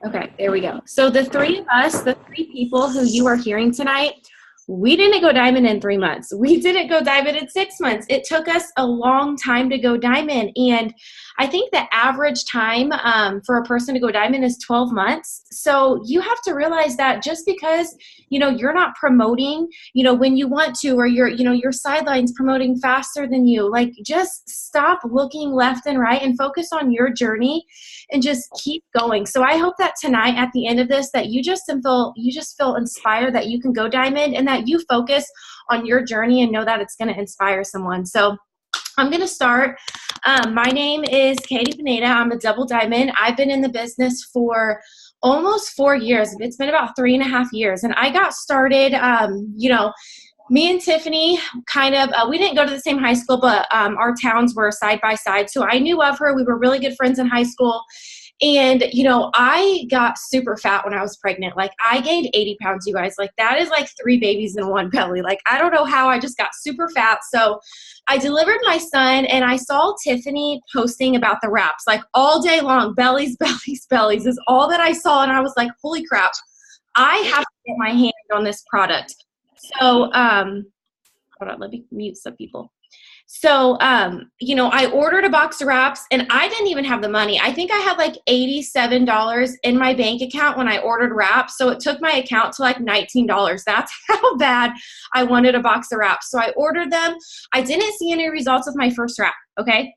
Okay, there we go. So the three of us, the three people who you are hearing tonight, we didn't go diamond in 3 months. We didn't go diamond in 6 months. It took us a long time to go diamond. And I think the average time for a person to go diamond is 12 months. So you have to realize that just because, you're not promoting, when you want to, or your sideline's promoting faster than you, like just stop looking left and right and focus on your journey and just keep going. So I hope that tonight at the end of this that you just feel inspired that you can go diamond and that you focus on your journey and know that it's going to inspire someone. So I'm going to start. My name is Katie Pineda. I'm a double diamond. I've been in the business for almost 4 years. It's been about 3.5 years. And I got started, me and Tiffany we didn't go to the same high school, but our towns were side by side. So I knew of her. We were really good friends in high school. And, I got super fat when I was pregnant. Like I gained 80 pounds, you guys. Like that is like 3 babies in one belly. Like I don't know how I just got super fat. So I delivered my son and I saw Tiffany posting about the wraps like all day long. Bellies, bellies, bellies is all that I saw. And I was like, holy crap, I have to get my hand on this product. So, hold on, let me mute some people. So, I ordered a box of wraps and I didn't even have the money. I think I had like $87 in my bank account when I ordered wraps. So it took my account to like $19. That's how bad I wanted a box of wraps. So I ordered them. I didn't see any results with my first wrap. Okay.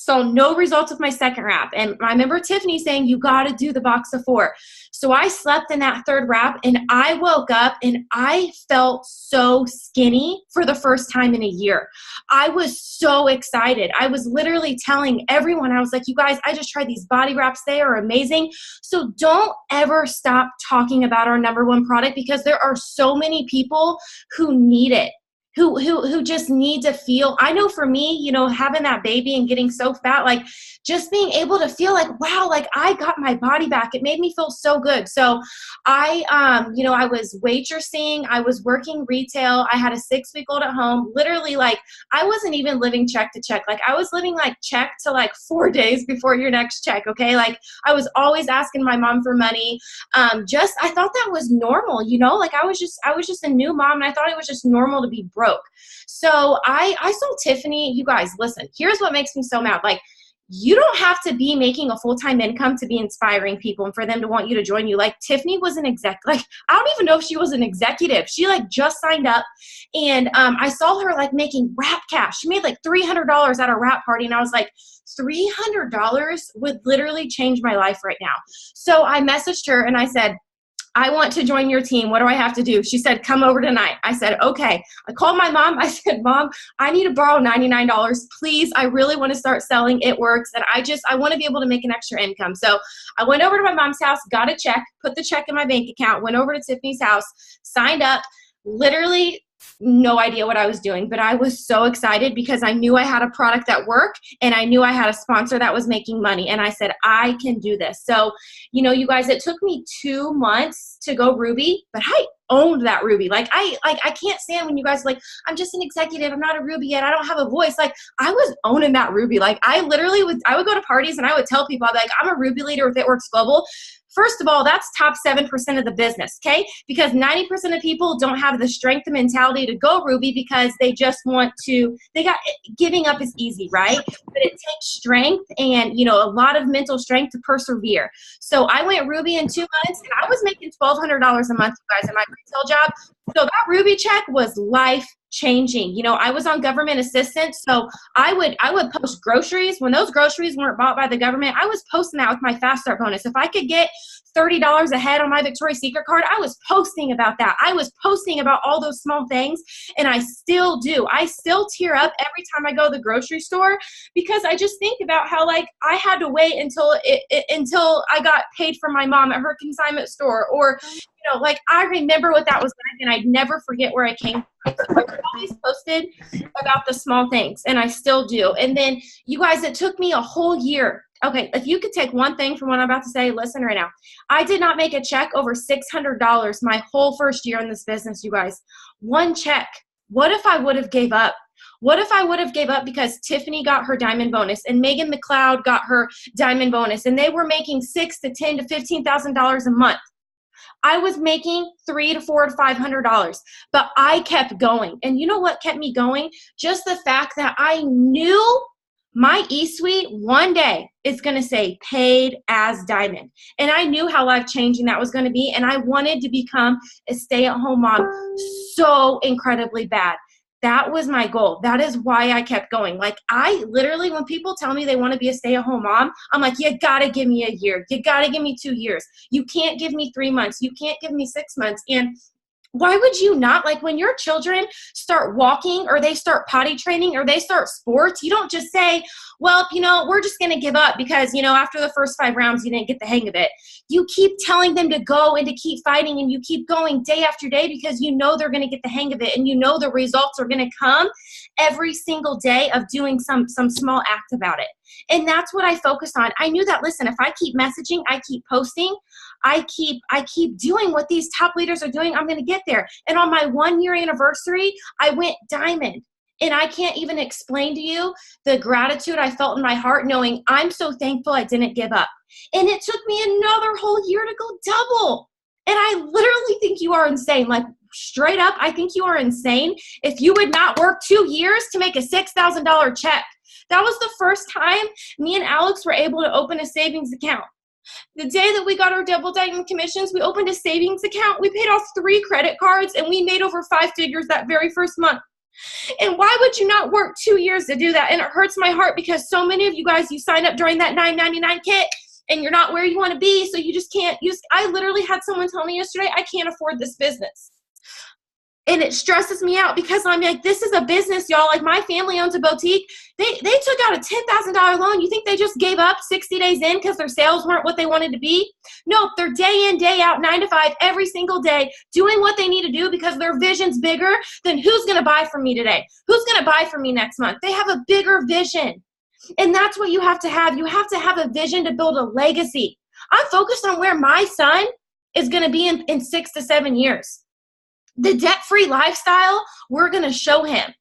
So no results with my second wrap. And I remember Tiffany saying, you got to do the box of 4. So I slept in that third wrap and I woke up and I felt so skinny for the first time in a year. I was so excited. I was literally telling everyone, I was like, you guys, I just tried these body wraps. They are amazing. So don't ever stop talking about our number one product because there are so many people who need it. Who just need to feel. I know for me, having that baby and getting so fat, like just being able to feel like, wow, like I got my body back. It made me feel so good. So I was waitressing. I was working retail. I had a 6-week-old at home. Literally, like I wasn't even living check to check. Like I was living like check to like 4 days before your next check. Okay. Like I was always asking my mom for money. I thought that was normal, like I was just a new mom and I thought it was just normal to be broke. So I saw Tiffany, you guys, listen, here's what makes me so mad. Like, you don't have to be making a full-time income to be inspiring people and for them to want you to join you. Like Tiffany was an like, I don't even know if she was an executive. She like just signed up and I saw her like making wrap cash. She made like $300 at a wrap party. And I was like, $300 would literally change my life right now. So I messaged her and I said, I want to join your team. What do I have to do? She said, come over tonight. I said, okay. I called my mom. I said, Mom, I need to borrow $99. Please. I really want to start selling. It works. And I want to be able to make an extra income. So I went over to my mom's house, got a check, put the check in my bank account, went over to Tiffany's house, signed up, literally no idea what I was doing, but I was so excited because I knew I had a product that worked and I knew I had a sponsor that was making money. And I said, I can do this. So, you guys, it took me 2 months to go Ruby, but I owned that Ruby. Like I can't stand when you guys are like, I'm just an executive. I'm not a Ruby yet. I don't have a voice. Like I was owning that Ruby. Like I would go to parties and I would tell people, I'd be like, I'm a Ruby leader with It Works Global. First of all, that's top 7% of the business, okay? Because 90% of people don't have the strength and mentality to go Ruby because they just want to, giving up is easy, right? But it takes strength and, a lot of mental strength to persevere. So I went Ruby in 2 months and I was making $1,200 a month, you guys, in my retail job. So that Ruby check was life changing. I was on government assistance, so I would post groceries. When those groceries weren't bought by the government, I was posting that with my Fast Start bonus. If I could get $30 ahead on my Victoria's Secret card, I was posting about that. I was posting about all those small things, and I still do. I still tear up every time I go to the grocery store because I just think about how like I had to wait until I got paid from my mom at her consignment store, or like I remember what that was like, and I'd never forget where I came from. I always posted about the small things, and I still do. And then, you guys, it took me a whole year. Okay, if you could take one thing from what I'm about to say, listen right now. I did not make a check over $600 my whole first year in this business, you guys. One check. What if I would have gave up? What if I would have gave up because Tiffany got her diamond bonus and Megan McLeod got her diamond bonus and they were making $6,000 to $10,000 to $15,000 a month? I was making $300 to $400 to $500, but I kept going. And you know what kept me going? Just the fact that I knew my eSuite one day is going to say paid as diamond. And I knew how life-changing that was going to be. And I wanted to become a stay-at-home mom so incredibly bad. That was my goal. That is why I kept going. Like, I literally, when people tell me they want to be a stay-at-home mom, I'm like, you got to give me a year. You got to give me 2 years. You can't give me 3 months. You can't give me 6 months. And why would you not? Like, when your children start walking or they start potty training or they start sports, you don't just say, well, we're just going to give up because, after the first 5 rounds, you didn't get the hang of it. You keep telling them to go and to keep fighting, and you keep going day after day because they're going to get the hang of it, and the results are going to come every single day of doing some small act about it. And that's what I focused on. I knew that, listen, if I keep messaging, I keep posting, I keep doing what these top leaders are doing, I'm going to get there. And on my 1-year anniversary, I went diamond. And I can't even explain to you the gratitude I felt in my heart knowing I'm so thankful I didn't give up. And it took me another whole year to go double. And I literally think you are insane. Like, straight up, I think you are insane if you would not work 2 years to make a $6,000 check. That was the first time me and Alex were able to open a savings account. The day that we got our double diamond commissions, we opened a savings account. We paid off 3 credit cards, and we made over 5 figures that very first month. And why would you not work 2 years to do that? And it hurts my heart because so many of you guys, you signed up during that $9.99 kit and you're not where you want to be. So you just can't use. I literally had someone tell me yesterday, I can't afford this business. And it stresses me out because I'm like, this is a business, y'all. Like, my family owns a boutique. They took out a $10,000 loan. You think they just gave up 60 days in because their sales weren't what they wanted to be? Nope, they're day in, day out, 9 to 5, every single day, doing what they need to do because their vision's bigger than who's going to buy from me today? Who's going to buy from me next month? They have a bigger vision. And that's what you have to have. You have to have a vision to build a legacy. I'm focused on where my son is going to be in 6 to 7 years. The debt-free lifestyle we're going to show him.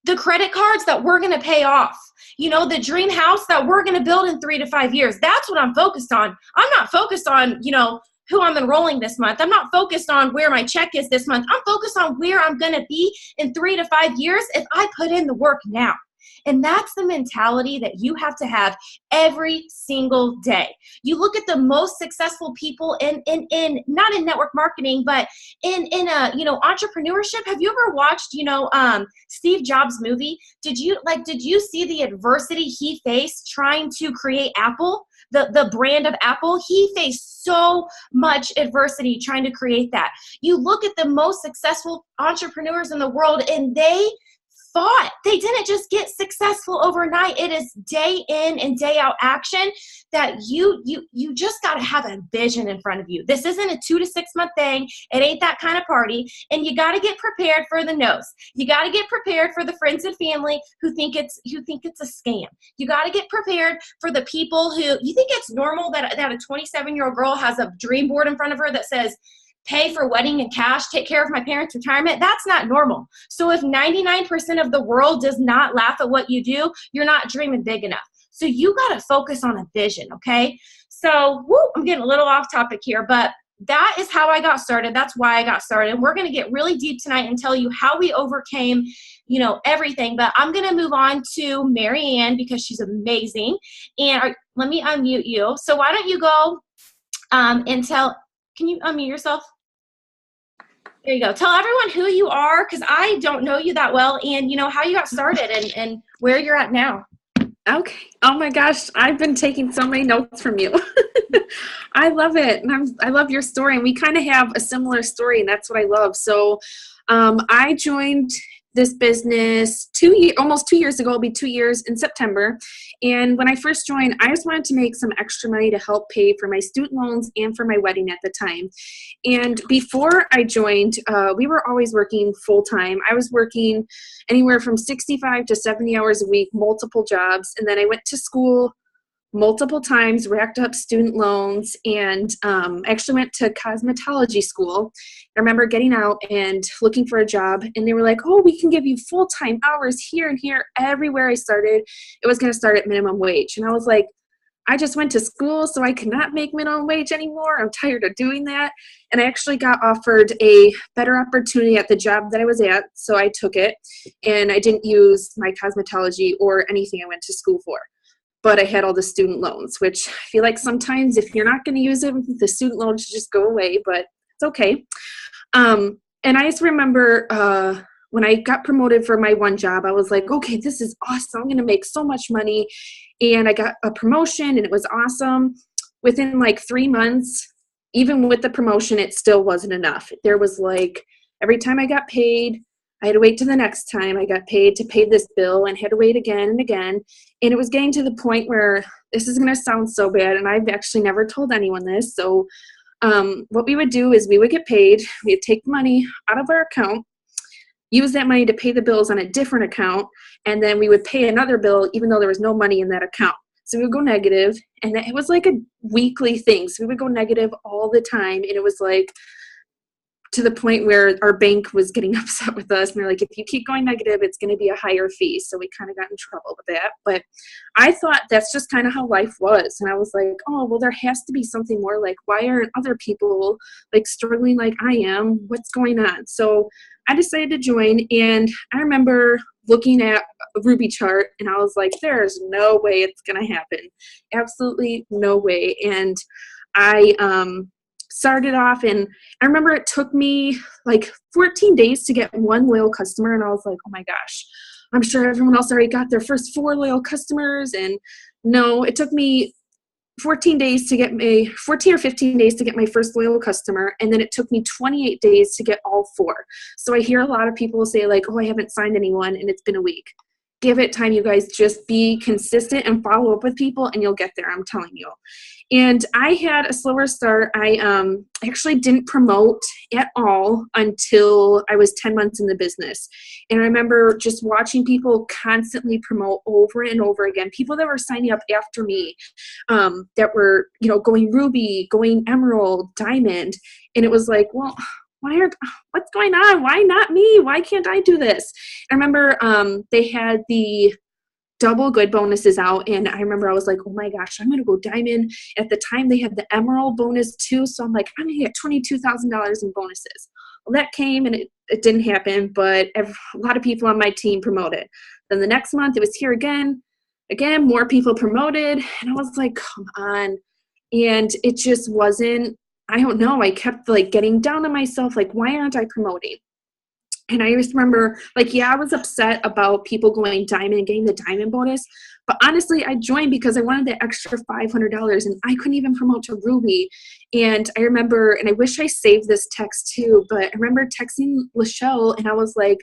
The credit cards that we're going to pay off. The dream house that we're going to build in 3 to 5 years. That's what I'm focused on. I'm not focused on, who I'm enrolling this month. I'm not focused on where my check is this month. I'm focused on where I'm going to be in 3 to 5 years if I put in the work now. And that's the mentality that you have to have every single day. You look at the most successful people in not in network marketing, but in entrepreneurship. Have you ever watched, Steve Jobs' movie? Did you see the adversity he faced trying to create Apple? The brand of Apple, he faced so much adversity trying to create that. You look at the most successful entrepreneurs in the world and they fought. They didn't just get successful overnight. It is day in and day out action that you just got to have a vision in front of you. This isn't a 2 to 6 month thing. It ain't that kind of party. And you got to get prepared for the no's. You got to get prepared for the friends and family who think it's a scam. You got to get prepared for the people who you think it's normal that a 27-year-old girl has a dream board in front of her that says, pay for wedding and cash, take care of my parents' retirement. That's not normal. So if 99% of the world does not laugh at what you do, you're not dreaming big enough. So you got to focus on a vision, okay? So I'm getting a little off topic here, but that is how I got started. That's why I got started. We're going to get really deep tonight and tell you how we overcame, everything. But I'm going to move on to Marianne because she's amazing. And let me unmute you. So why don't you go and tell... Can you unmute yourself? There you go. Tell everyone who you are because I don't know you that well and, how you got started and where you're at now. Okay. Oh my gosh. I've been taking so many notes from you. I love it. And I love your story. And we kind of have a similar story and that's what I love. So I joined this business almost 2 years ago. It'll be 2 years in September. And when I first joined, I just wanted to make some extra money to help pay for my student loans and for my wedding at the time. And before I joined, we were always working full time. I was working anywhere from 65 to 70 hours a week, multiple jobs. And then I went to school multiple times, racked up student loans, and actually went to cosmetology school. I remember getting out and looking for a job, and they were like, oh, we can give you full-time hours here and here. Everywhere I started, it was going to start at minimum wage. And I was like, I just went to school so I cannot make minimum wage anymore. I'm tired of doing that. And I actually got offered a better opportunity at the job that I was at, so I took it. And I didn't use my cosmetology or anything I went to school for. But I had all the student loans, which I feel like sometimes if you're not going to use them, the student loans should just go away, but it's okay. And I just remember when I got promoted for my one job, I was like, okay, this is awesome. I'm going to make so much money. And I got a promotion, and it was awesome. Within like 3 months, even with the promotion, it still wasn't enough. There was like, every time I got paid, I had to wait to the next time I got paid to pay this bill, and had to wait again and again. And it was getting to the point where, this is going to sound so bad, and I've actually never told anyone this. So what we would do is we would get paid. We'd take money out of our account, use that money to pay the bills on a different account, and then we would pay another bill even though there was no money in that account. So we would go negative, and it was like a weekly thing. So we would go negative all the time, and it was like, to the point where our bank was getting upset with us. And they're like, if you keep going negative, it's going to be a higher fee. So we kind of got in trouble with that. But I thought that's just kind of how life was. And I was like, oh, well, there has to be something more. Like, why aren't other people like struggling like I am? What's going on? So I decided to join. And I remember looking at a Ruby chart, and I was like, there's no way it's going to happen. Absolutely no way. And I started off, and I remember it took me like 14 days to get one loyal customer, and I was like, oh my gosh, I'm sure everyone else already got their first 4 loyal customers. And no, it took me 14 days to get 14 or 15 days to get my first loyal customer, and then it took me 28 days to get all 4. So I hear a lot of people say like, oh, I haven't signed anyone, and it's been a week. Give it time, you guys. Just be consistent and follow up with people, and you'll get there, I'm telling you. And I had a slower start. I actually didn't promote at all until I was 10 months in the business. And I remember just watching people constantly promote over and over again, people that were signing up after me, that were, going Ruby, going Emerald, Diamond. And it was like, well, what's going on? Why not me? Why can't I do this? I remember they had the double good bonuses out, and I remember I was like, oh my gosh, I'm going to go Diamond. At the time, they had the Emerald bonus too, so I'm like, I'm going to get $22,000 in bonuses. Well, that came, and it didn't happen, but a lot of people on my team promoted. Then the next month, it was here again, more people promoted, and I was like, come on. And it just wasn't, I don't know, I kept like getting down on myself, like, why aren't I promoting? And I just remember, like, yeah, I was upset about people going Diamond and getting the Diamond bonus. But honestly, I joined because I wanted the extra $500, and I couldn't even promote to Ruby. And I remember, and I wish I saved this text too, but I remember texting Lachelle, and I was like,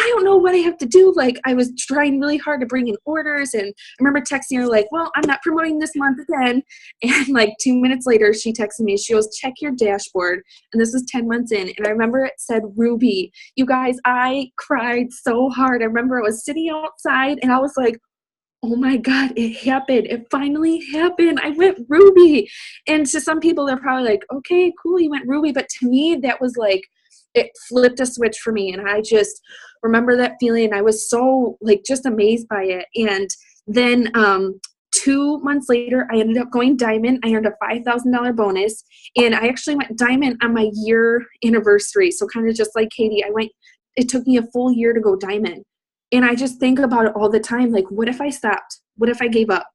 I don't know what I have to do. Like, I was trying really hard to bring in orders, and I remember texting her like, well, I'm not promoting this month again. And like 2 minutes later, she texted me, she goes, check your dashboard. And this was 10 months in. And I remember it said Ruby. You guys, I cried so hard. I remember I was sitting outside, and I was like, oh my God, it happened. It finally happened. I went Ruby. And to some people, they're probably like, okay, cool, you went Ruby. But to me, that was like, it flipped a switch for me. And I just remember that feeling. I was so like just amazed by it. And then 2 months later, I ended up going Diamond. I earned a $5,000 bonus. And I actually went Diamond on my year anniversary. So kind of just like Katie, it took me a full year to go Diamond. And I just think about it all the time. Like, what if I stopped? What if I gave up?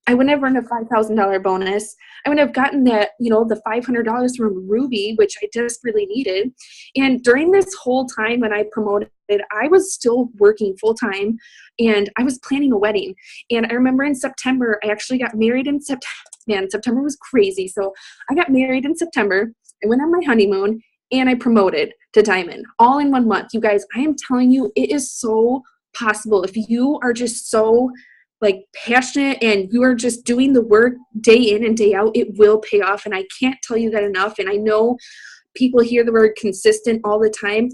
I would have earned a $5,000 bonus. I would have gotten that, the $500 from Ruby, which I desperately needed. And during this whole time when I promoted, I was still working full time, and I was planning a wedding. And I remember in September, I actually got married in September. Man, September was crazy. So I got married in September. I went on my honeymoon, and I promoted to Diamond all in 1 month. You guys, I am telling you, it is so possible. If you are just so like passionate and you are just doing the work day in and day out, it will pay off. And I can't tell you that enough. And I know people hear the word consistent all the time.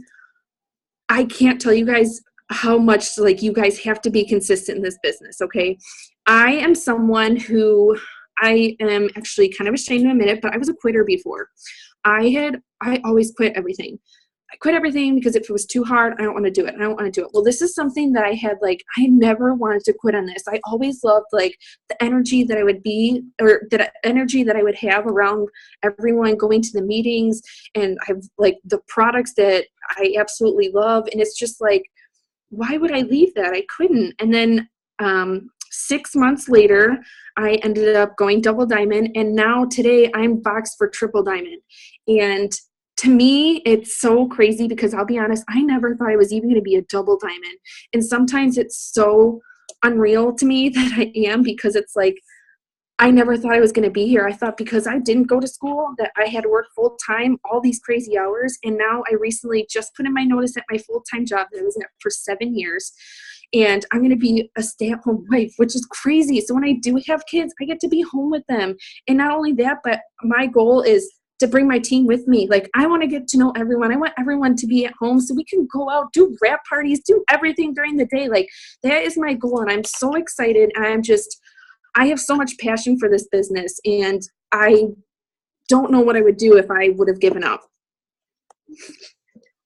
I can't tell you guys how much like you guys have to be consistent in this business. Okay. I am someone who I am actually kind of ashamed to admit it, but I was a quitter before. I always quit everything. I quit everything because if it was too hard, I don't want to do it. I don't want to do it. Well, this is something that I had, like, I never wanted to quit on this. I always loved like the energy that I would be, or that energy that I would have around everyone, going to the meetings, and I have like the products that I absolutely love. And it's just like, why would I leave that? I couldn't. And then 6 months later, I ended up going double diamond, and now today I'm boxed for triple diamond. And to me, it's so crazy because I'll be honest, I never thought I was even going to be a double diamond. And sometimes it's so unreal to me that I am, because it's like, I never thought I was going to be here. I thought because I didn't go to school that I had to work full time, all these crazy hours. And now I recently just put in my notice at my full-time job that I was at for 7 years. And I'm going to be a stay-at-home wife, which is crazy. So when I do have kids, I get to be home with them. And not only that, but my goal is to bring my team with me. Like, I want to get to know everyone. I want everyone to be at home so we can go out, do wrap parties, do everything during the day. Like, that is my goal. And I'm so excited. And I have so much passion for this business, and I don't know what I would do if I would have given up.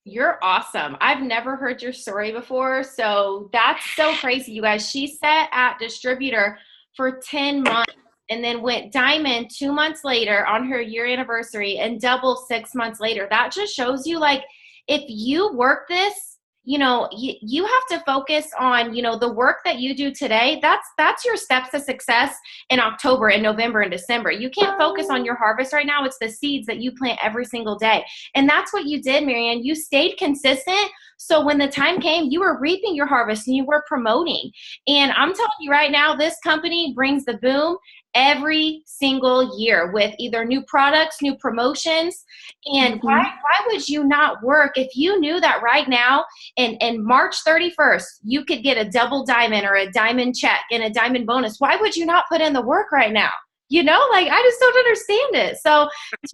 You're awesome. I've never heard your story before. So that's so crazy, you guys. She sat at distributor for 10 months and then went diamond 2 months later on her year anniversary, and double 6 months later. That just shows you, like, if you work this, you know, you have to focus on, you know, the work that you do today. That's your steps to success in October and November and December. You can't focus on your harvest right now. It's the seeds that you plant every single day. And that's what you did, Marianne. You stayed consistent. So when the time came, you were reaping your harvest and you were promoting. And I'm telling you right now, this company brings the boom every single year with either new products, new promotions. And why would you not work if you knew that right now in March 31st, you could get a double diamond or a diamond check and a diamond bonus? Why would you not put in the work right now? You know, like, I just don't understand it. So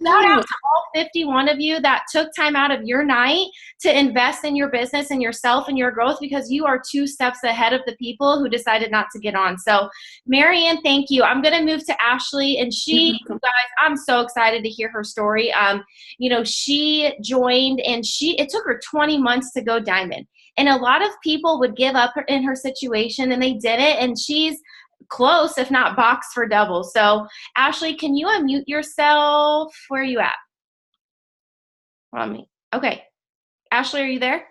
shout out to all 51 of you that took time out of your night to invest in your business and yourself and your growth, because you are 2 steps ahead of the people who decided not to get on. So Marianne, thank you. I'm going to move to Ashley, and you guys, I'm so excited to hear her story. You know, she joined, and it took her 20 months to go diamond. And a lot of people would give up in her situation, and they did it. And she's close, if not boxed for double. So Ashley, can you unmute yourself? Where are you at? On me. Okay. Ashley, are you there?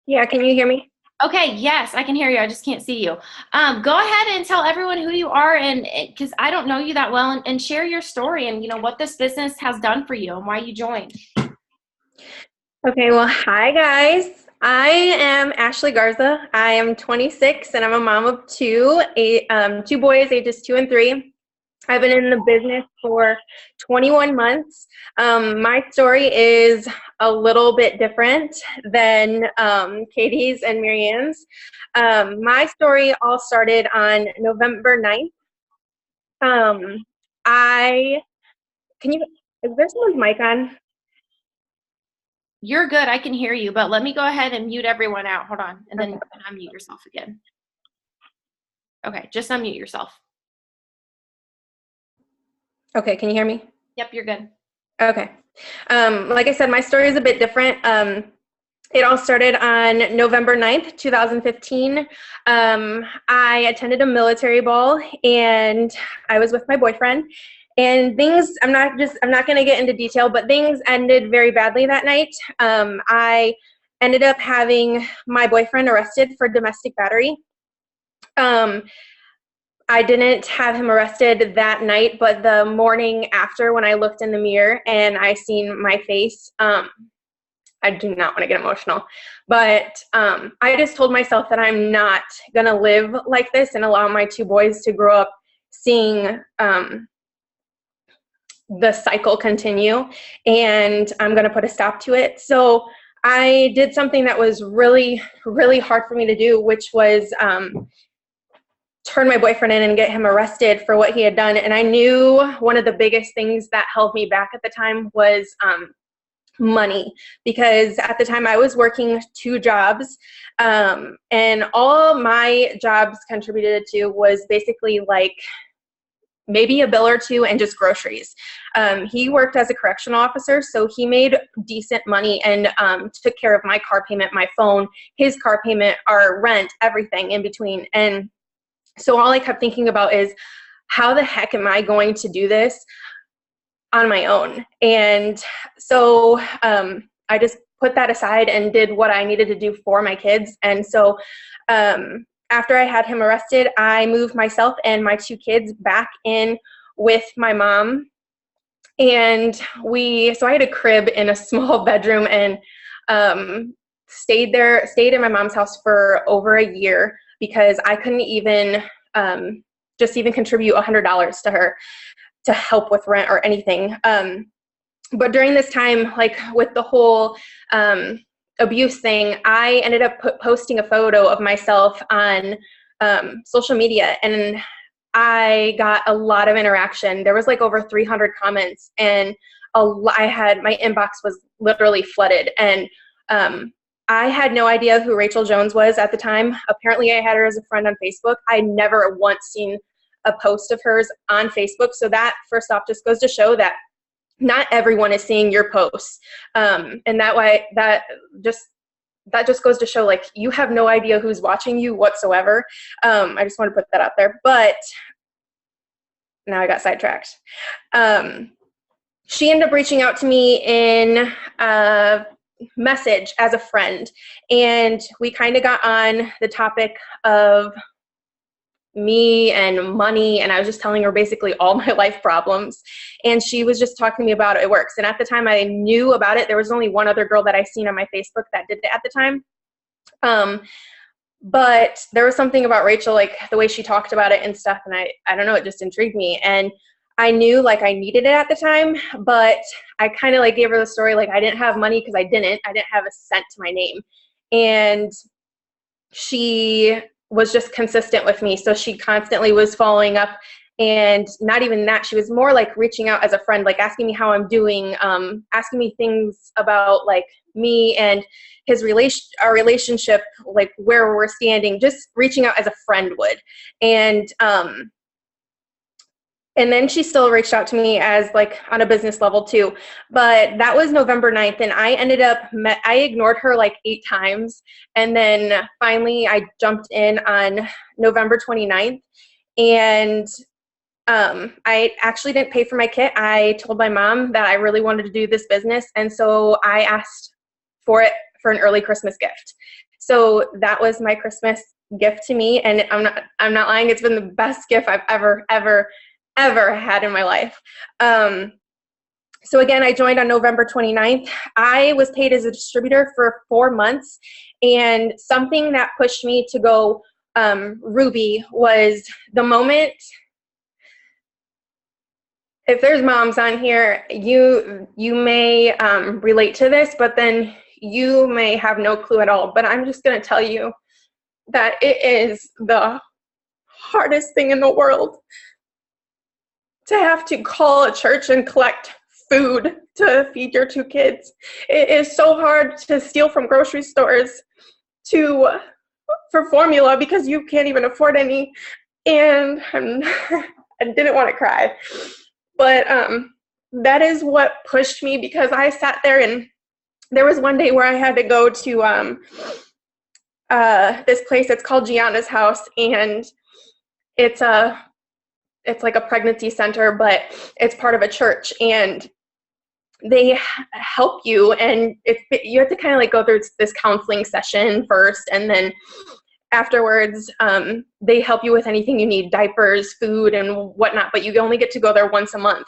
Yeah, can you hear me? Okay, yes, I can hear you. I just can't see you. Go ahead and tell everyone who you are, and because I don't know you that well, and share your story and, you know, what this business has done for you and why you joined. Okay, well, hi guys. I am Ashley Garza. I am 26 and I'm a mom of 2 boys, ages 2 and 3. I've been in the business for 21 months. My story is a little bit different than Katie's and Marianne's. My story all started on November 9th. Is there someone's mic on? You're good. I can hear you, but let me go ahead and mute everyone out. Hold on. And then you can unmute yourself again. Okay, just unmute yourself. Okay, can you hear me? Yep, you're good. Okay. Like I said, my story is a bit different. It all started on November 9th, 2015. I attended a military ball, and I was with my boyfriend. And things, I'm not going to get into detail, but things ended very badly that night. I ended up having my boyfriend arrested for domestic battery. I didn't have him arrested that night, but the morning after, when I looked in the mirror and I seen my face, I do not want to get emotional, but I just told myself that I'm not going to live like this and allow my 2 boys to grow up seeing the cycle continue, and I'm going to put a stop to it. So I did something that was really, really hard for me to do, which was turn my boyfriend in and get him arrested for what he had done. And I knew one of the biggest things that held me back at the time was money, because at the time I was working 2 jobs, and all my jobs contributed to was basically like maybe a bill or two and just groceries. He worked as a correctional officer, so he made decent money and took care of my car payment, my phone, his car payment, our rent, everything in between. And so all I kept thinking about is, how the heck am I going to do this on my own? And so I just put that aside and did what I needed to do for my kids. And so after I had him arrested, I moved myself and my 2 kids back in with my mom. And so I had a crib in a small bedroom, and stayed in my mom's house for over a year, because I couldn't even just even contribute $100 to her to help with rent or anything. But during this time, like with the whole abuse thing, I ended up posting a photo of myself on social media, and I got a lot of interaction. There was like over 300 comments, and my inbox was literally flooded. And I had no idea who Rachel Jones was at the time. Apparently I had her as a friend on Facebook. I never once seen a post of hers on Facebook. So that, first off, just goes to show that not everyone is seeing your posts. And that just goes to show, like, you have no idea who's watching you whatsoever. I just want to put that out there. But now I got sidetracked. She ended up reaching out to me in a message as a friend, and we kind of got on the topic of me and money, and I was just telling her basically all my life problems, and she was just talking to me about It Works. And at the time I knew about it. There was only one other girl that I seen on my Facebook that did it at the time, but there was something about Rachel, like the way she talked about it and stuff, and I don't know, it just intrigued me. And I knew like I needed it at the time, but I kind of like gave her the story, like I didn't have money because I didn't have a cent to my name. And she was just consistent with me. So she constantly was following up, and not even that, she was more like reaching out as a friend, like asking me how I'm doing, asking me things about like me and our relationship, like where we're standing, just reaching out as a friend would. And then she still reached out to me as like on a business level too. But that was November 9th. And I I ignored her like 8 times. And then finally I jumped in on November 29th. And I actually didn't pay for my kit. I told my mom that I really wanted to do this business. And so I asked for it for an early Christmas gift. So that was my Christmas gift to me. And I'm not lying. It's been the best gift I've ever had in my life. So again, I joined on November 29th. I was paid as a distributor for 4 months, and something that pushed me to go Ruby was the moment. If there's moms on here, you may relate to this, but then you may have no clue at all. But I'm just going to tell you that it is the hardest thing in the world to have to call a church and collect food to feed your 2 kids. It is so hard to steal from grocery stores for formula because you can't even afford any. And I didn't want to cry. But that is what pushed me, because I sat there, and there was one day where I had to go to this place. It's called Gianna's House, and it's like a pregnancy center, but it's part of a church, and they help you, and you have to kind of like go through this counseling session first, and then afterwards they help you with anything you need, diapers, food, and whatnot, but you only get to go there once a month.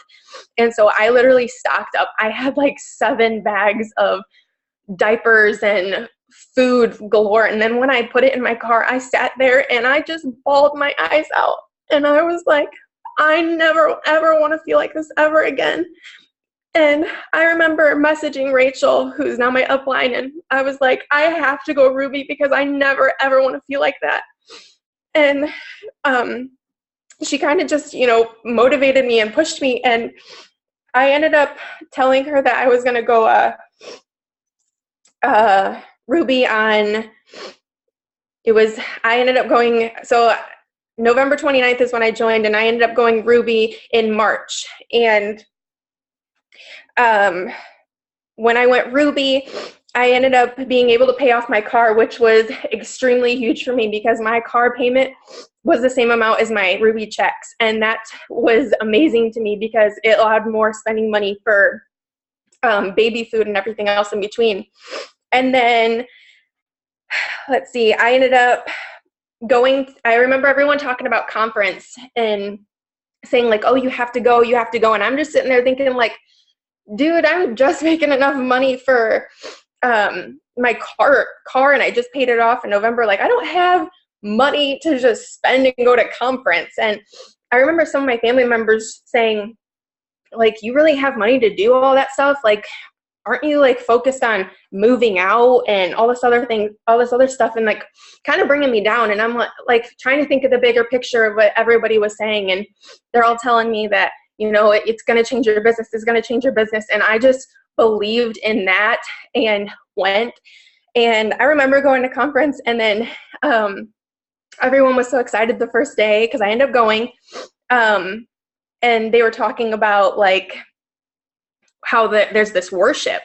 And so I literally stocked up. I had like 7 bags of diapers and food galore, and then when I put it in my car, I sat there and I just bawled my eyes out, and I was like, I never ever want to feel like this ever again. And I remember messaging Rachel, who's now my upline, and I was like, I have to go Ruby because I never ever want to feel like that. And she kind of just, motivated me and pushed me. And I ended up telling her that I was going to go Ruby on, I ended up going, so November 29th is when I joined, and I ended up going Ruby in March. And when I went Ruby, I ended up being able to pay off my car, which was extremely huge for me because my car payment was the same amount as my Ruby checks. And that was amazing to me because it allowed more spending money for baby food and everything else in between. And then, let's see, I ended up I remember everyone talking about conference and saying like, oh, you have to go. And I'm just sitting there thinking like, dude, I'm just making enough money for my car and I just paid it off in November. Like, I don't have money to just spend and go to conference. And I remember some of my family members saying, like, you really have money to do all that stuff? Like, aren't you like focused on moving out and all this other stuff, and like kind of bringing me down? And I'm like trying to think of the bigger picture of what everybody was saying. And they're all telling me that, you know, it's going to change your business. It's going to change your business. And I just believed in that and went. And I remember going to conference, and then everyone was so excited the first day because I ended up going. And they were talking about like how there's this worship.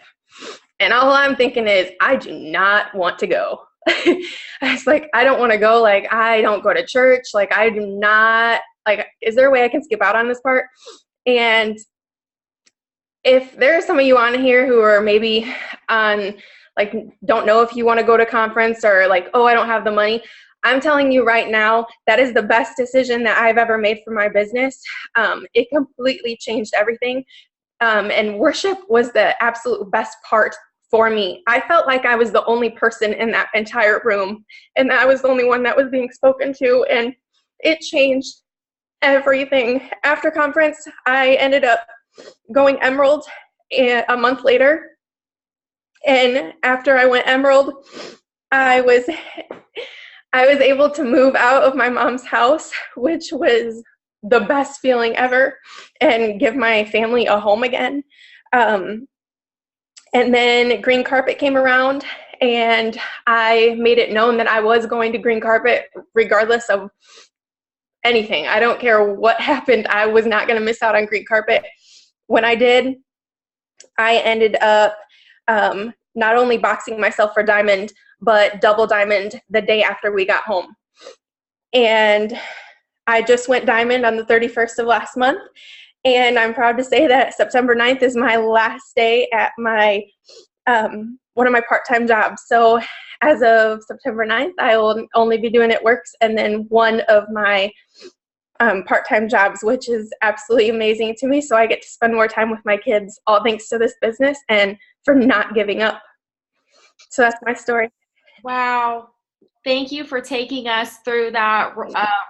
And all I'm thinking is, I do not want to go. I was like, I don't want to go. Like, I don't go to church. Like, I do not, like, is there a way I can skip out on this part? And if there are some of you on here who are maybe on, like, don't know if you want to go to conference, or like, oh, I don't have the money, I'm telling you right now, that is the best decision that I've ever made for my business. It completely changed everything. And worship was the absolute best part for me. I felt like I was the only person in that entire room, and I was the only one that was being spoken to, and it changed everything. After conference, I ended up going Emerald a month later. And after I went Emerald, I was able to move out of my mom's house, which was the best feeling ever, and give my family a home again. And then Green Carpet came around, and I made it known that I was going to Green Carpet regardless of anything. I don't care what happened. I was not going to miss out on Green Carpet. When I did, I ended up not only boxing myself for Diamond, but double Diamond the day after we got home. And I just went Diamond on the 31st of last month. And I'm proud to say that September 9th is my last day at my one of my part-time jobs. So as of September 9th, I will only be doing It Works and then one of my part-time jobs, which is absolutely amazing to me. So I get to spend more time with my kids, all thanks to this business and for not giving up. So that's my story. Wow. Thank you for taking us through that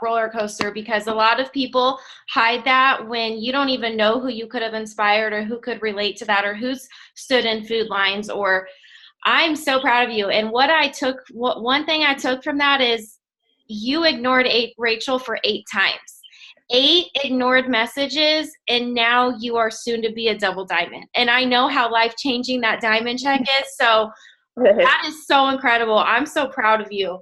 roller coaster, because a lot of people hide that when you don't even know who you could have inspired or who could relate to that or who's stood in food lines. Or I'm so proud of you. And one thing I took from that is you ignored Rachel for 8 times. 8 ignored messages, and now you are soon to be a double diamond. And I know how life-changing that diamond check is. So that is so incredible. I'm so proud of you.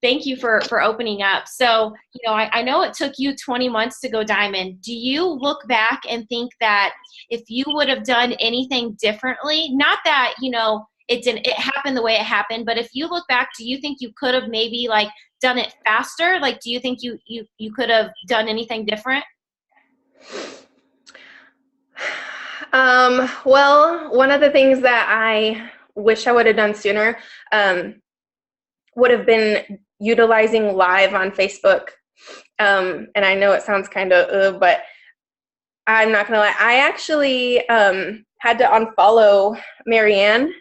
Thank you for opening up. So, I know it took you 20 months to go diamond. Do you look back and think that if you would have done anything differently, not that, it happened the way it happened, but if you look back, do you think you could have maybe like done it faster? Like, do you think you could have done anything different? Well, one of the things that I wish I would have done sooner would have been utilizing live on Facebook. And I know it sounds kind of, but I'm not going to lie. I actually had to unfollow Marianne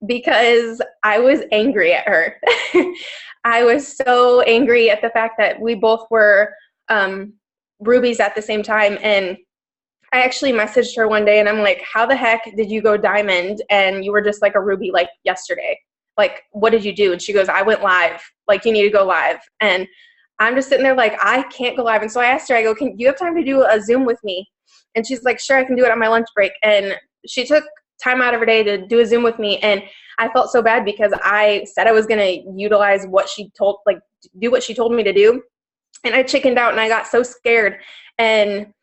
because I was angry at her. I was so angry at the fact that we both were rubies at the same time. And I actually messaged her one day and I'm like, how the heck did you go diamond and you were just like a ruby like yesterday? Like, what did you do? And she goes, I went live. Like, you need to go live. And I'm just sitting there like, I can't go live. And so I asked her, I go, do you have time to do a Zoom with me? And she's like, sure, I can do it on my lunch break. And she took time out of her day to do a Zoom with me. And I felt so bad because I said I was going to utilize what she told, like do what she told me to do. And I chickened out and I got so scared. And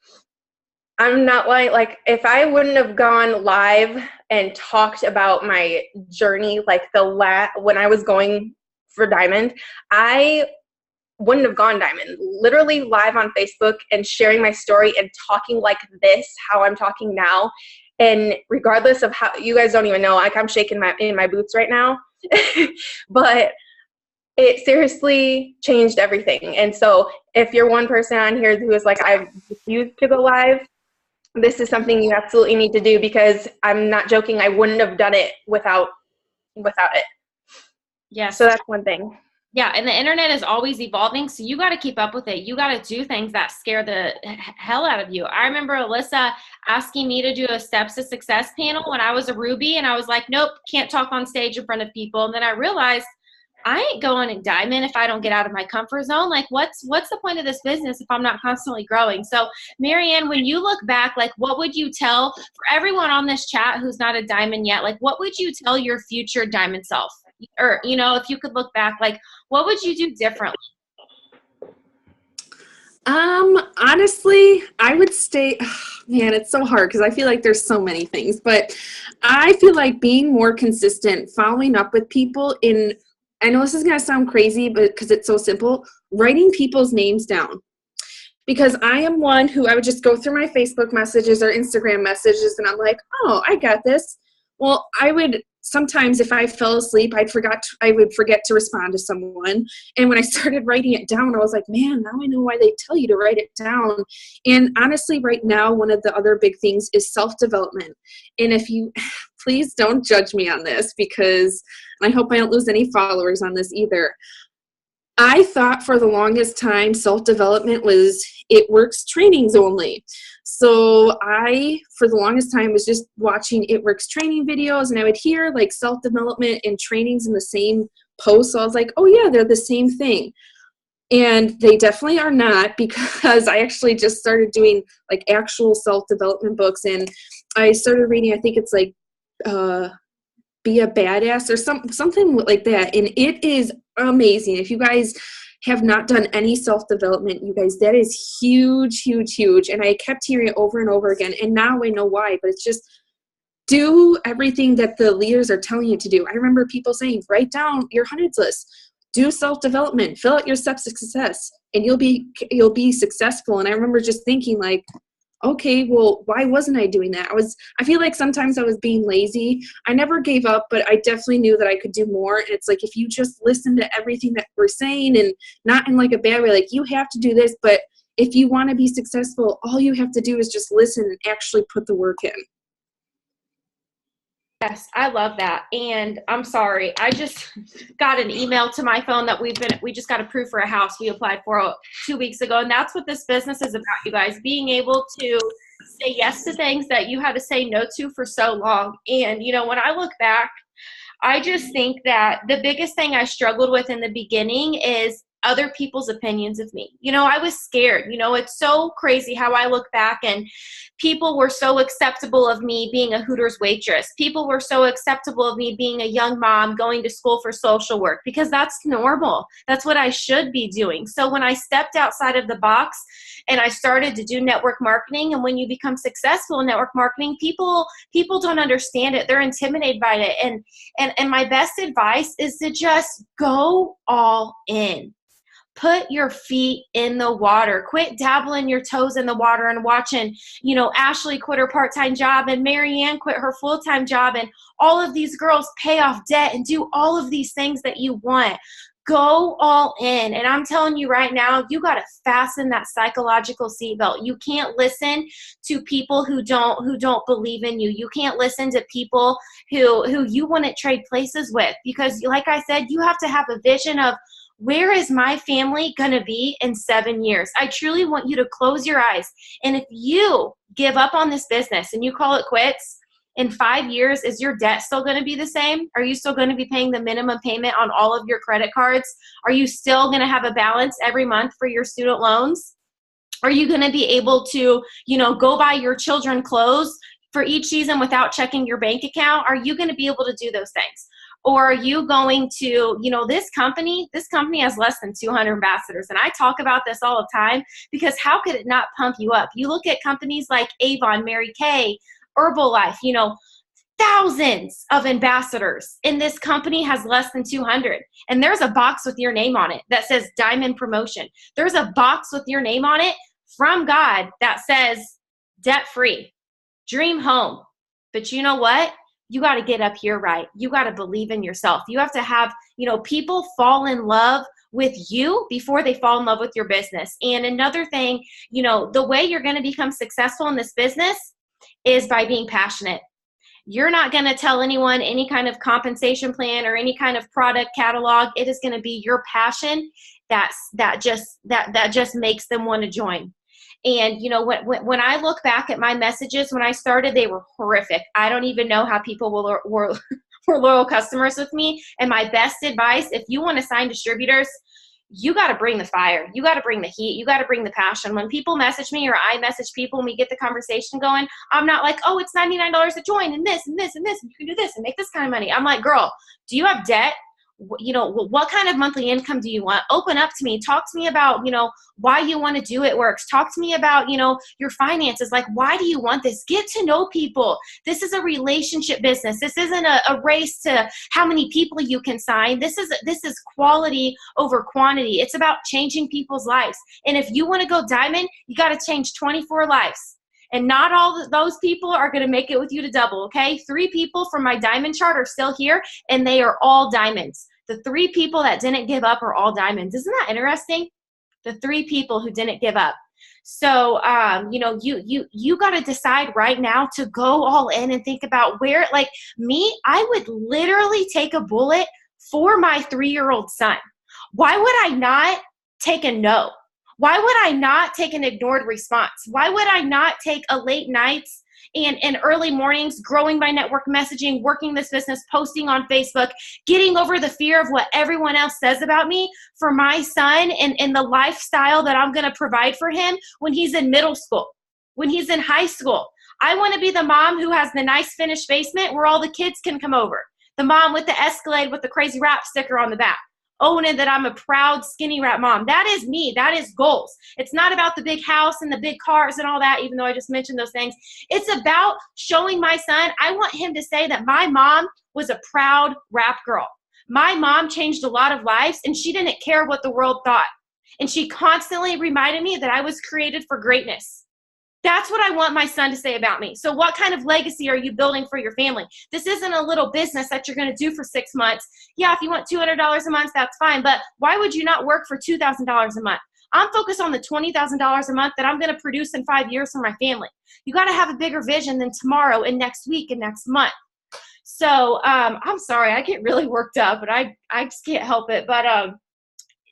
I'm not like if I wouldn't have gone live and talked about my journey, like when I was going for Diamond, I wouldn't have gone Diamond. Literally live on Facebook and sharing my story and talking like this, how I'm talking now. And regardless of how, you guys don't even know, like I'm shaking in my boots right now, but it seriously changed everything. And so if you're one person on here who is like, I refuse to go live, this is something you absolutely need to do, because I'm not joking. I wouldn't have done it without it. Yes. So that's one thing. Yeah, and the internet is always evolving, so you got to keep up with it. You got to do things that scare the hell out of you. I remember Alyssa asking me to do a Steps to Success panel when I was a Ruby, and I was like, nope, can't talk on stage in front of people. And then I realized I ain't going to Diamond if I don't get out of my comfort zone. Like, what's the point of this business if I'm not constantly growing? So, Marianne, when you look back, like, what would you tell for everyone on this chat who's not a Diamond yet? Like, what would you tell your future Diamond self? Or, you know, if you could look back, like, what would you do differently? Honestly, I would stay, man, it's so hard because I feel like there's so many things, but I feel like being more consistent, following up with people I know this is going to sound crazy, but because it's so simple, writing people's names down. Because I am one who I would just go through my Facebook messages or Instagram messages and I'm like, oh, I got this. Well, I would sometimes if I fell asleep, I would forget to respond to someone. And when I started writing it down, I was like, man, now I know why they tell you to write it down. And honestly, right now, one of the other big things is self-development. And if you, please don't judge me on this, because I hope I don't lose any followers on this either. I thought for the longest time self-development was It Works trainings only. So I, for the longest time, was just watching It Works training videos, and I would hear like self-development and trainings in the same post. So I was like, oh yeah, they're the same thing. And they definitely are not, because I actually just started doing like actual self-development books, and I started reading, I think it's like Be a Badass or something like that. And it is amazing. If you guys have not done any self-development, you guys, that is huge, huge, huge. And I kept hearing it over and over again. And now I know why, but it's just do everything that the leaders are telling you to do. I remember people saying, write down your hundreds list, do self-development, fill out your steps to success, and you'll be successful. And I remember just thinking like, okay, well, why wasn't I doing that? I feel like sometimes I was being lazy. I never gave up, but I definitely knew that I could do more. And it's like, if you just listen to everything that we're saying, and not in like a bad way, like you have to do this, but if you want to be successful, all you have to do is just listen and actually put the work in. Yes, I love that. And I'm sorry, I just got an email to my phone that we just got approved for a house we applied for 2 weeks ago. And that's what this business is about, you guys, being able to say yes to things that you had to say no to for so long. And, you know, when I look back, I just think that the biggest thing I struggled with in the beginning is other people's opinions of me. You know, I was scared. You know, it's so crazy how I look back, and people were so acceptable of me being a Hooters waitress. People were so acceptable of me being a young mom going to school for social work, because that's normal. That's what I should be doing. So when I stepped outside of the box and I started to do network marketing, and when you become successful in network marketing, people don't understand it. They're intimidated by it. And my best advice is to just go all in. Put your feet in the water. Quit dabbling your toes in the water and watching, you know, Ashley quit her part-time job and Marianne quit her full-time job, and all of these girls pay off debt and do all of these things that you want. Go all in. And I'm telling you right now, you got to fasten that psychological seatbelt. You can't listen to people who don't believe in you. You can't listen to people who you wouldn't trade places with, because like I said, you have to have a vision of, where is my family going to be in 7 years? I truly want you to close your eyes. And if you give up on this business and you call it quits, In 5 years, is your debt still going to be the same? Are you still going to be paying the minimum payment on all of your credit cards? Are you still going to have a balance every month for your student loans? Are you going to be able to, go buy your children clothes for each season without checking your bank account? Are you going to be able to do those things? Or are you going to, this company has less than 200 ambassadors. And I talk about this all the time because how could it not pump you up? You look at companies like Avon, Mary Kay, Herbalife, thousands of ambassadors, and this company has less than 200. And there's a box with your name on it that says Diamond Promotion. There's a box with your name on it from God that says debt-free, dream home. But you know what? You got to get up here right. You got to believe in yourself. You have to have, people fall in love with you before they fall in love with your business. And another thing, the way you're going to become successful in this business is by being passionate. You're not going to tell anyone any kind of compensation plan or any kind of product catalog. It is going to be your passion that just makes them want to join. And, when I look back at my messages, when I started, they were horrific. I don't even know how people were loyal customers with me. And my best advice, if you want to sign distributors, you got to bring the fire. You got to bring the heat. You got to bring the passion. When people message me or I message people and we get the conversation going, I'm not like, oh, it's $99 to join and this and this and this, and you can do this and make this kind of money. I'm like, girl, do you have debt? What kind of monthly income do you want? Open up to me. Talk to me about, why you want to do it works. Talk to me about, your finances. Like, why do you want this? Get to know people. This is a relationship business. This isn't a race to how many people you can sign. This is quality over quantity. It's about changing people's lives. And if you want to go diamond, you got to change 24 lives. And not all those people are going to make it with you to double, okay? 3 people from my diamond chart are still here, and they are all diamonds. The 3 people that didn't give up are all diamonds. Isn't that interesting? The 3 people who didn't give up. So, you got to decide right now to go all in and think about where, like me, I would literally take a bullet for my 3-year-old son. Why would I not take a no? Why would I not take an ignored response? Why would I not take a late nights and early mornings, growing my network messaging, working this business, posting on Facebook, getting over the fear of what everyone else says about me for my son and the lifestyle that I'm going to provide for him when he's in middle school, when he's in high school? I want to be the mom who has the nice finished basement where all the kids can come over. The mom with the Escalade with the crazy rap sticker on the back. Owning that I'm a proud skinny rat mom. That is me. That is goals. It's not about the big house and the big cars and all that, even though I just mentioned those things. It's about showing my son. I want him to say that my mom was a proud rap girl. My mom changed a lot of lives, and she didn't care what the world thought. And she constantly reminded me that I was created for greatness. That's what I want my son to say about me. So what kind of legacy are you building for your family? This isn't a little business that you're going to do for 6 months. Yeah, if you want $200 a month, that's fine. But why would you not work for $2,000 a month? I'm focused on the $20,000 a month that I'm going to produce in 5 years for my family. You got to have a bigger vision than tomorrow and next week and next month. So I'm sorry, I get really worked up, but I just can't help it. But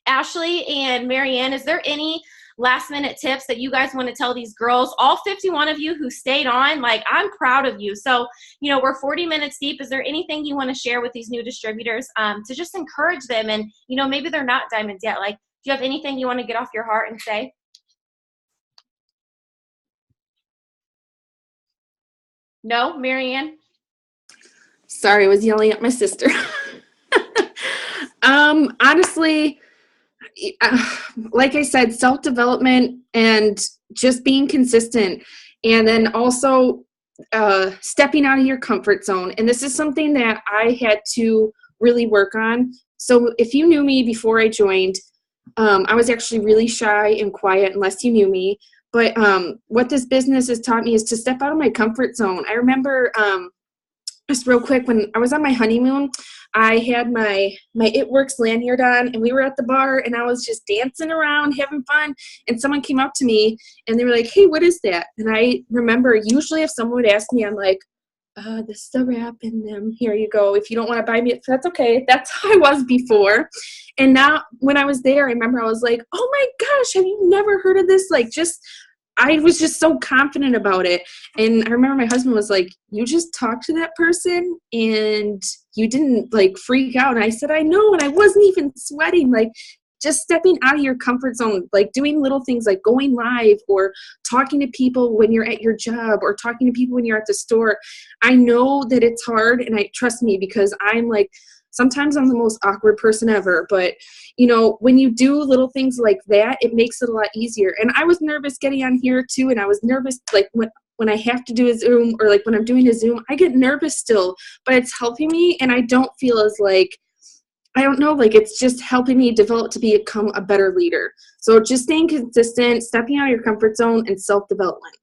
Ashley and Marianne, is there any last minute tips that you guys want to tell these girls, all 51 of you who stayed on? Like, I'm proud of you. So, we're 40 minutes deep. Is there anything you want to share with these new distributors to just encourage them? And, maybe they're not diamonds yet. Like, do you have anything you want to get off your heart and say? No, Marianne? Sorry, I was yelling at my sister. Honestly, like I said, self-development and just being consistent, and then also stepping out of your comfort zone. And this is something that I had to really work on. So if you knew me before I joined, I was actually really shy and quiet unless you knew me. But what this business has taught me is to step out of my comfort zone. I remember just real quick, when I was on my honeymoon, I had my It Works lanyard on, and we were at the bar, and I was just dancing around, having fun, and someone came up to me, and they were like, hey, what is that? And I remember, usually if someone would ask me, I'm like, this is the wrap, and here you go. If you don't want to buy me, that's okay. That's how I was before. And now, when I was there, I remember I was like, oh my gosh, have you never heard of this? Like, just I was just so confident about it. And I remember my husband was like, you just talked to that person and you didn't like freak out. And I said, I know. And I wasn't even sweating. Like, just stepping out of your comfort zone, like doing little things like going live or talking to people when you're at your job or talking to people when you're at the store. I know that it's hard, and trust me, because I'm like, sometimes I'm the most awkward person ever, but you know, when you do little things like that, it makes it a lot easier. And I was nervous getting on here too. And I was nervous, like when I have to do a Zoom or like when I'm doing a Zoom, I get nervous still, but it's helping me. And I don't feel as like, I don't know, like it's just helping me develop to become a better leader. So just staying consistent, stepping out of your comfort zone, and self-development.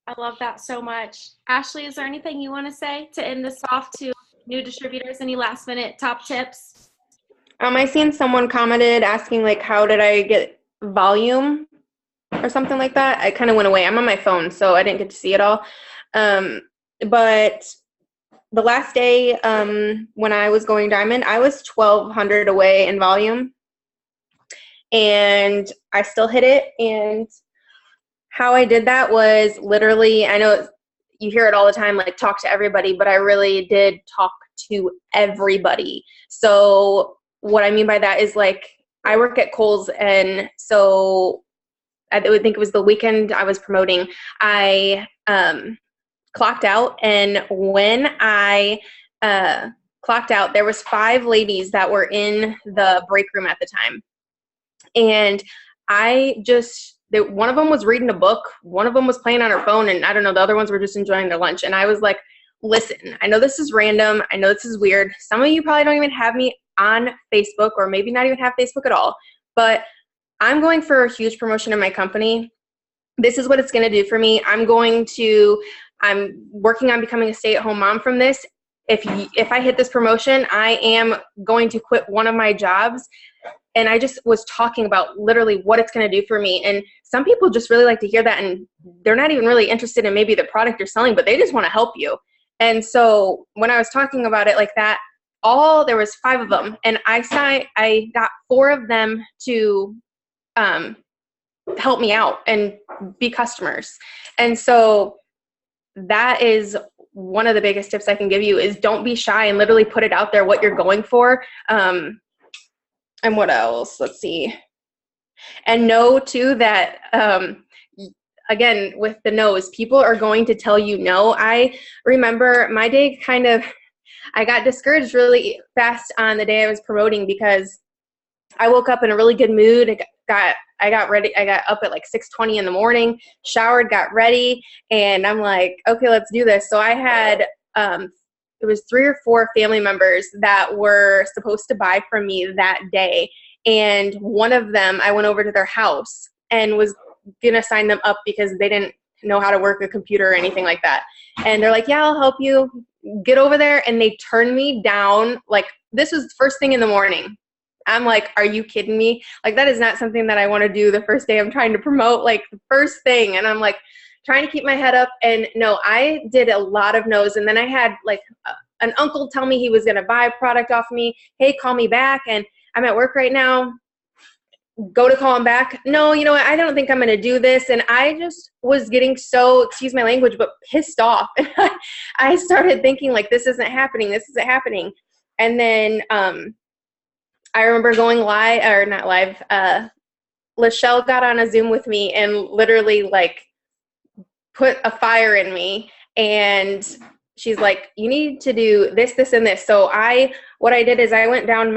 I love that so much. Ashley, is there anything you want to say to end this off to new distributors? Any last minute top tips? I seen someone commented asking like, how did I get volume or something like that. I kind of went away. I'm on my phone, so I didn't get to see it all. But the last day when I was going diamond, I was 1,200 away in volume, and I still hit it. And how I did that was literally, I know you hear it all the time, like talk to everybody, but I really did talk to everybody. So what I mean by that is like, I work at Kohl's, and so I would think it was the weekend I was promoting. I clocked out, and when I clocked out, there was 5 ladies that were in the break room at the time, and one of them was reading a book, one of them was playing on her phone, and I don't know, the other ones were just enjoying their lunch. And I was like, listen, I know this is random, I know this is weird, some of you probably don't even have me on Facebook, or maybe not even have Facebook at all, but I'm going for a huge promotion in my company. This is what it's going to do for me. I'm working on becoming a stay-at-home mom from this. If I hit this promotion, I am going to quit one of my jobs. And I just was talking about literally what it's going to do for me. And some people just really like to hear that, and they're not even really interested in maybe the product you're selling, but they just want to help you. And so when I was talking about it like that, there was 5 of them, and I got 4 of them to help me out and be customers. And so that is one of the biggest tips I can give you, is don't be shy and literally put it out there what you're going for. And what else? Let's see. And know too that, again, with the no's, people are going to tell you no. I remember my day I got discouraged really fast on the day I was promoting, because I woke up in a really good mood. I got ready. I got up at like 6:20 in the morning, showered, got ready, and I'm like, okay, let's do this. So I had, it was 3 or 4 family members that were supposed to buy from me that day. And one of them, I went over to their house and was going to sign them up because they didn't know how to work a computer or anything like that. And they're like, yeah, I'll help you. Get over there. And they turned me down. Like, this was the first thing in the morning. I'm like, are you kidding me? Like, that is not something that I want to do the first day I'm trying to promote, like the first thing. And I'm like trying to keep my head up. And no, I did a lot of no's. And then I had like an uncle tell me he was going to buy a product off me. Hey, call me back. And I'm at work right now. Go to call him back. No, you know what? I don't think I'm going to do this. And I just was getting so, excuse my language, but pissed off. I started thinking like, this isn't happening. This isn't happening. And then, I remember going live, or not live, Lachelle got on a Zoom with me and literally like put a fire in me. And she's like, you need to do this, this, and this. So what I did is I went down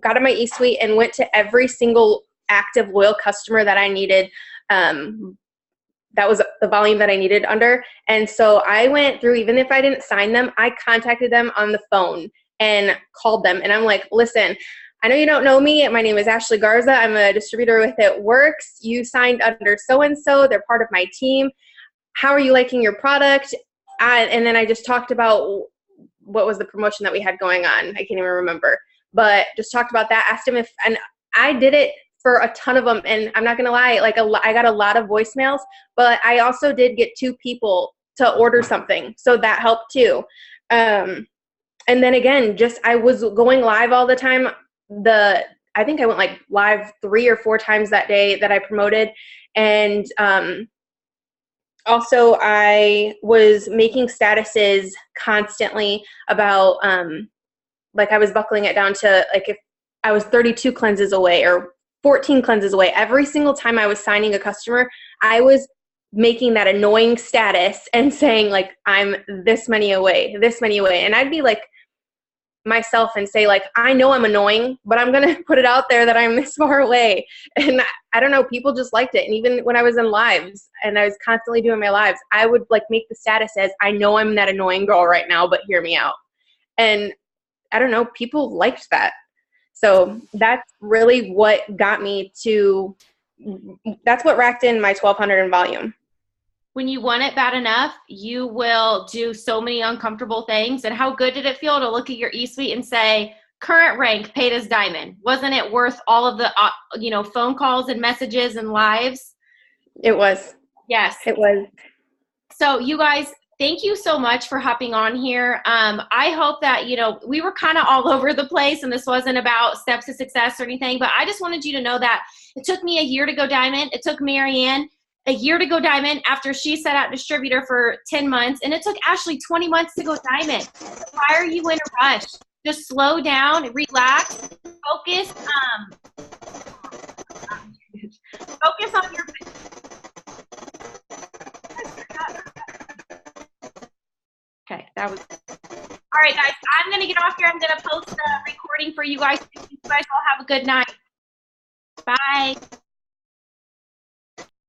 got on my eSuite and went to every single active loyal customer that I needed. That was the volume that I needed under. And so I went through, even if I didn't sign them, I contacted them on the phone and called them. And I'm like, listen, I know you don't know me. My name is Ashley Garza. I'm a distributor with It Works. You signed under so-and-so. They're part of my team. How are you liking your product? And then I just talked about what was the promotion that we had going on. I can't even remember, but just talked about that. Asked him and I did it for a ton of them. And I'm not going to lie, like I got a lot of voicemails, but I also did get 2 people to order something. So that helped too. And then again, I was going live all the time. I think I went like live 3 or 4 times that day that I promoted. And also I was making statuses constantly about like I was buckling it down to like if I was 32 cleanses away or 14 cleanses away. Every single time I was signing a customer, I was making that annoying status and saying like, I'm this many away. And I'd be like myself and say like, I know I'm annoying, but I'm going to put it out there that I'm this far away. And I don't know, people just liked it. And even when I was in lives and I was constantly doing my lives, I would like make the status as, I know I'm that annoying girl right now, but hear me out. And I don't know, people liked that. So that's really what got me to, that's what racked in my 1,200 in volume. When you want it bad enough, you will do so many uncomfortable things. And how good did it feel to look at your eSuite and say, current rank paid as diamond? Wasn't it worth all of the, phone calls and messages and lives? It was. Yes. It was. So you guys, thank you so much for hopping on here. I hope that, we were kind of all over the place and this wasn't about steps to success or anything, but I just wanted you to know that it took me a year to go diamond. It took Marianne a year to go diamond after she set out distributor for 10 months. And it took Ashley 20 months to go diamond. Why are you in a rush? Just slow down, relax, focus. Focus on your. Okay, that was. All right, guys, I'm going to get off here. I'm going to post the recording for you guys. You guys all have a good night.